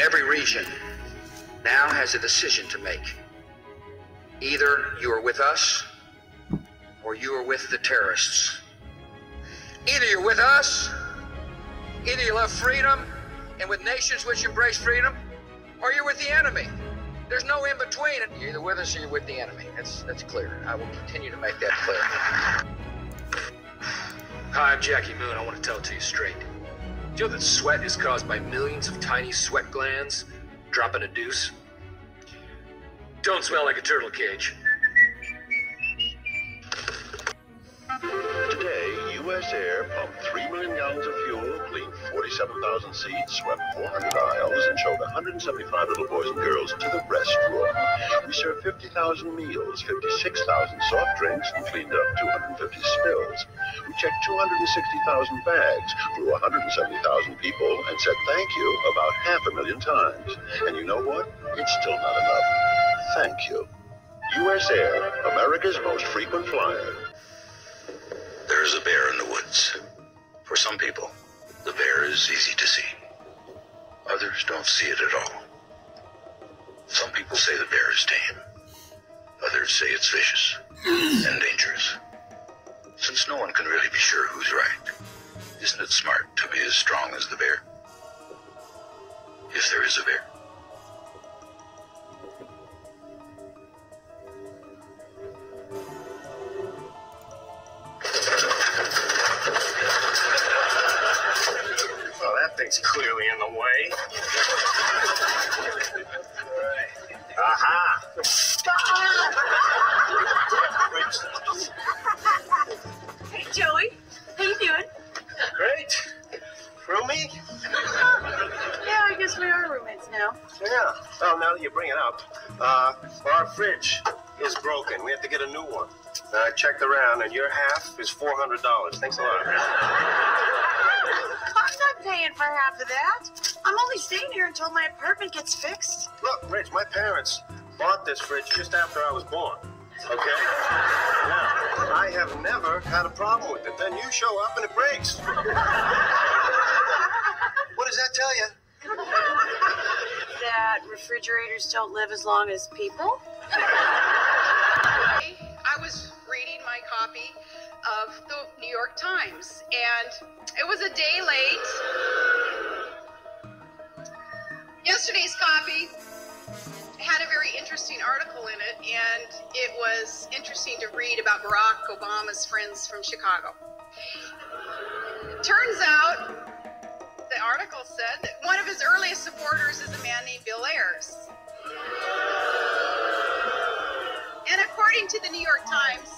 Every region now has a decision to make. Either you are with us, or you are with the terrorists. Either you're with us, either you love freedom, and with nations which embrace freedom, or you're with the enemy. There's no in between. You're either with us or you're with the enemy. That's clear. I will continue to make that clear. Hi, I'm Jackie Moon. I want to tell it to you straight. Do you know that sweat is caused by millions of tiny sweat glands dropping a deuce? Don't smell like a turtle cage. Today, U.S. Air pumped 3 million gallons of fuel, cleaned 47,000 seats, swept 400 aisles, and showed 175 little boys and girls to the restroom. We served 50,000 meals, 56,000 soft drinks, and cleaned up 250 spills. We checked 260,000 bags, flew 170,000 people, and said thank you about 500,000 times. And you know what? It's still not enough. Thank you. U.S. Air, America's most frequent flyer. There's a bear in the woods. For some people, the bear is easy to see. Others don't see it at all. Some people say the bear is tame. Others say it's vicious and dangerous. Since no one can really be sure who's right, isn't it smart to be as strong as the bear? If there is a bear. Well, that thing's clearly in the way. Aha! Hey, Joey. How you doing? Great. Roommate? Yeah, I guess we are roommates now. Yeah. Well, now that you bring it up, our fridge is broken. We have to get a new one. I checked around, and your half is $400. Thanks a lot. I'm not paying for half of that. I'm only staying here until my apartment gets fixed. Look, Rich, my parents bought this fridge just after I was born. Okay? Now, I have never had a problem with it. Then you show up and it breaks. What does that tell you? That refrigerators don't live as long as people? I was reading my copy of the New York Times, and it was a day late. Yesterday's copy had a very interesting article in it, and it was interesting to read about Barack Obama's friends from Chicago. Turns out, the article said that one of his earliest supporters is a man named Bill Ayers. And according to the New York Times,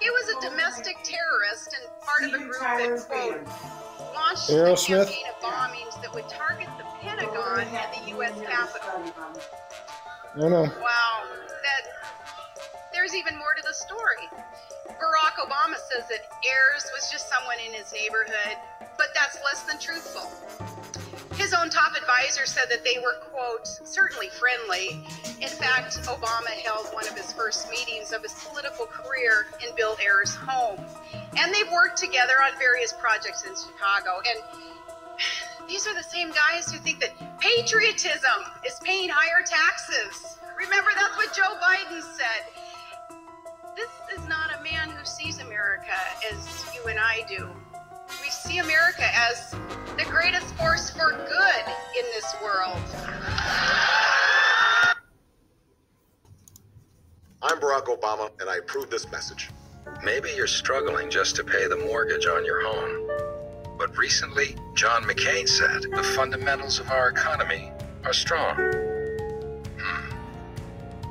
he was a domestic terrorist and part of a group that, quote, launched a campaign of bombings that would target the Pentagon and the U.S. Capitol. No, no. Wow. There's even more to the story. Barack Obama says that Ayers was just someone in his neighborhood, but that's less than truthful. His own top advisor said that they were, quote, certainly friendly. In fact, Obama held one of his first meetings of his political career in Bill Ayers' home. And they've worked together on various projects in Chicago. And these are the same guys who think that patriotism is paying higher taxes. Remember, that's what Joe Biden said. This is not a man who sees America as you and I do. We see America as the greatest force for good in this world. I'm Barack Obama, and I approve this message. Maybe you're struggling just to pay the mortgage on your home. But recently, John McCain said the fundamentals of our economy are strong.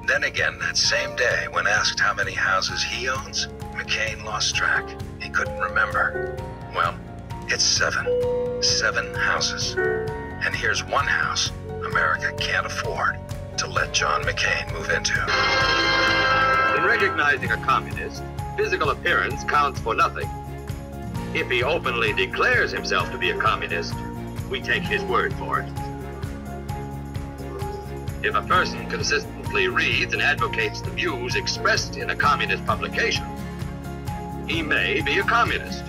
Then again, that same day, when asked how many houses he owns, McCain lost track. He couldn't remember. Well, it's 7. 7 houses. And here's one house America can't afford to let John McCain move into. In recognizing a communist, physical appearance counts for nothing. If he openly declares himself to be a communist, we take his word for it. If a person consistently reads and advocates the views expressed in a communist publication, he may be a communist.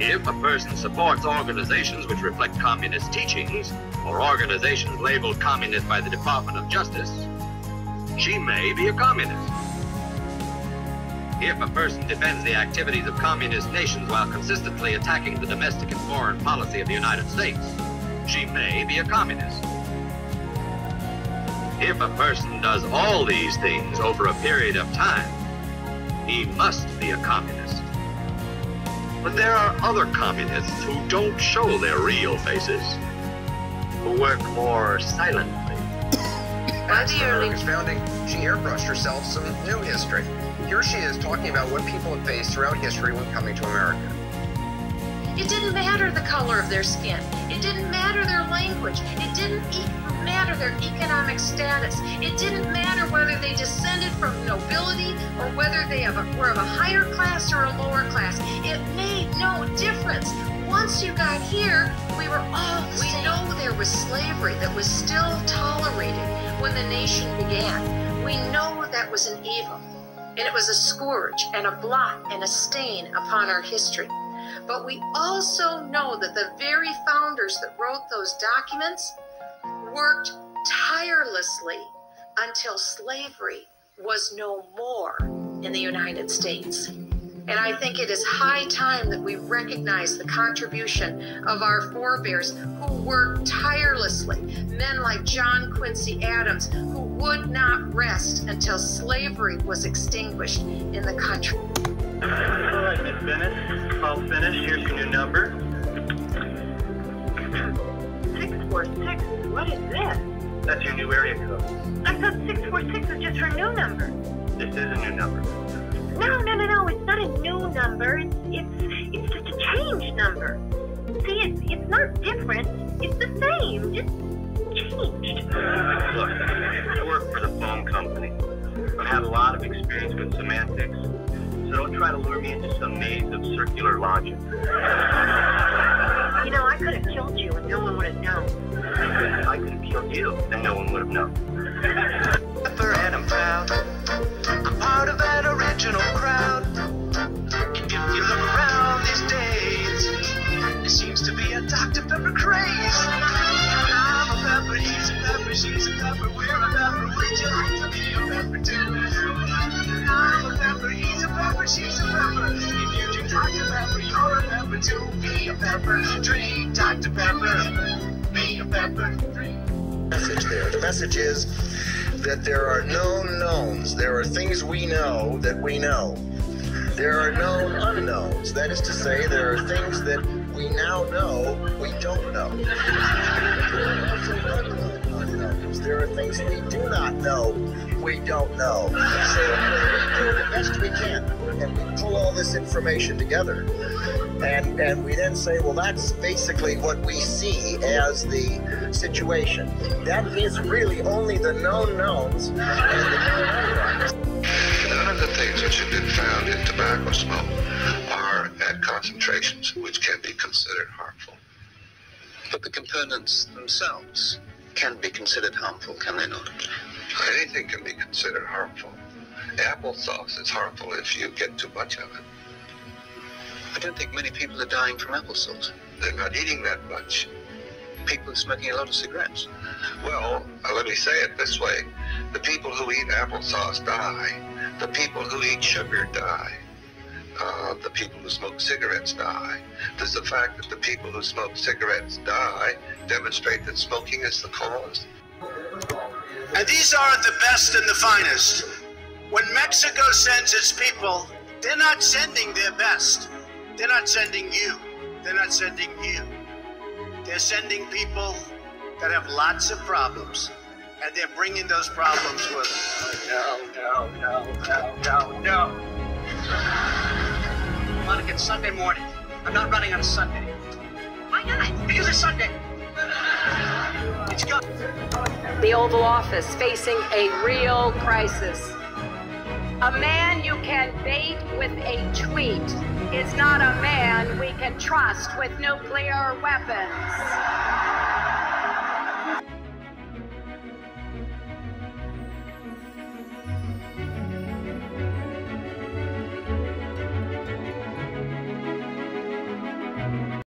If a person supports organizations which reflect communist teachings, or organizations labeled communist by the Department of Justice, she may be a communist. If a person defends the activities of communist nations while consistently attacking the domestic and foreign policy of the United States, she may be a communist. If a person does all these things over a period of time, he must be a communist. But there are other communists who don't show their real faces, who work more silently. At the America's founding, she airbrushed herself some new history. Here she is talking about what people have faced throughout history when coming to America. It didn't matter the color of their skin. It didn't matter their language. It didn't matter their economic status. It didn't matter whether they descended from nobility or whether they were of a higher class or a lower class. It made no difference. Once you got here, we were all the same. We know there was slavery that was still tolerated when the nation began. We know that was an evil, and it was a scourge and a blot and a stain upon our history. But we also know that the very founders that wrote those documents worked tirelessly until slavery was no more in the United States. And I think it is high time that we recognize the contribution of our forebears who worked tirelessly, men like John Quincy Adams, who would not rest until slavery was extinguished in the country. All right, Miss Bennett, all finished. Here's your new number. 646. What is this? That's your new area code. I thought 646 was just her new number. This is a new number. No. It's not a new number. It's just a changed number. See, it's not different. It's the same. Just changed. Look, I work for the phone company. I've had a lot of experience with semantics, so don't try to lure me into some maze of circular logic. You know, I could have killed you and no one would have known. I could have killed you and no one would have known. And I'm proud. I'm part of that original crowd. If you look around these days, there seems to be a Dr. Pepper craze. I'm a pepper, he's a pepper, she's a pepper, we're a pepper. Would you like to be a pepper too? I'm a pepper, he's a pepper, she's a pepper. If you drink Dr. Pepper, you're a pepper too. Be a pepper, drink Dr. Pepper. Be a pepper, drink. Message there. The message is that there are known knowns. There are things we know that we know. There are known unknowns. That is to say, there are things that we now know we don't know. There are also unknown unknowns. There are things we do not know we don't know. So we do the best we can, and we pull all this information together. And we then say, well, that's basically what we see as the situation. That is really only the known knowns and the known unknowns. None of the things which have been found in tobacco smoke are at concentrations which can be considered harmful. But the components themselves can be considered harmful, can they not? Anything can be considered harmful. Applesauce is harmful if you get too much of it. I don't think many people are dying from applesauce. They're not eating that much. People are smoking a lot of cigarettes. Well, let me say it this way. The people who eat applesauce die. The people who eat sugar die. The people who smoke cigarettes die. Does the fact that the people who smoke cigarettes die demonstrate that smoking is the cause? And these aren't the best and the finest. When Mexico sends its people, they're not sending their best. They're not sending you. They're not sending you. They're sending people that have lots of problems, and they're bringing those problems with them. No. Monica, it's Sunday morning. I'm not running on a Sunday. Why not? Because it's Sunday. It's gone. The Oval Office facing a real crisis. A man you can bait with a tweet is not a man we can trust with nuclear weapons.